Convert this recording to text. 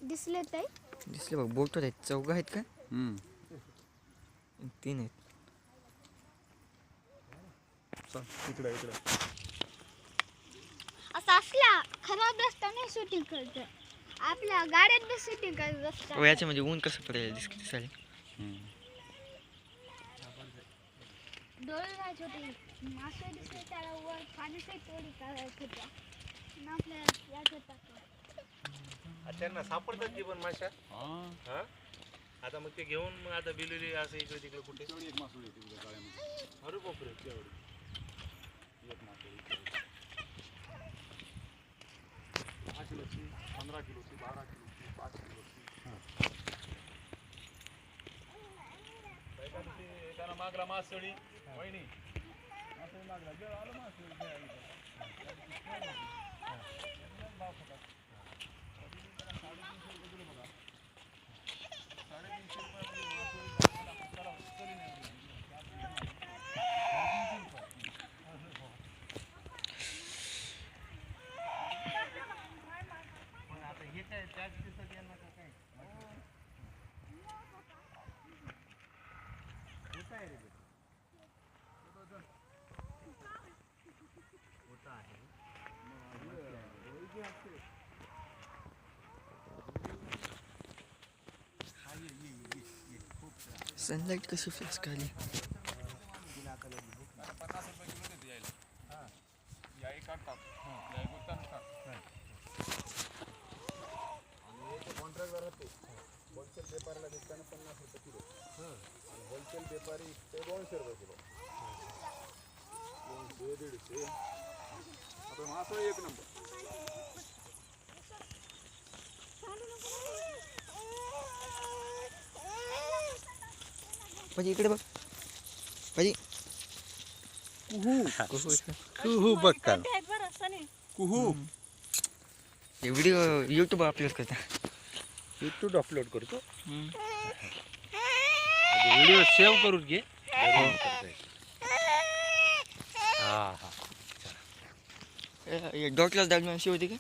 दिसले ताई दिसले बघ बोट आहेत चौघ आहेत का 3 आहेत इकडे इकडे असं असला खराब रस्ता नाही शूटिंग करत आपल्या गाड्यात बी शूटिंग करत रस्ता याच्यामध्ये ऊन कसं पडेल दिसायला डोळे नाही छोटे मासे दिसले त्याला वर पाण्याची तोडी करायची होत्या आपल्या याच्यात टाकलं त्यांना सापडतात की पण माशा हा आता मग ते घेऊन मग आता बिलुली असं इकडे तिकडे कुठे एक मासोळी येते तिकडे गाळ्यामध्ये अरे बापरे तेवढी एक मासोळी 10 किलोची 15 किलोची 12 किलोची 5 किलोची त्याला मागला मासळी वहिनी मासळी मागला जेव्हा आलं मासळी सनलाईट कशी फ्लॅश काढली 50 रुपये किलो देते यायला या एक काढतात या एक काढतात आणि एक कॉन्ट्रॅक्टर राहतो होलसेल व्यापाऱ्याला देताना 50 रुपये किलो आणि होलसेल व्यापारी ते 200 रुपये किलो 200 150 आता मासळी एक नंबर म्हणजे इकडे बघ म्हणजे कुहू बघ का कुहू हे व्हिडिओ यूट्यूब अपलोड करता यूट्यूब अपलोड करतो व्हिडिओ सेव्ह करून घे डॉटलाच दाखवून अशी होती का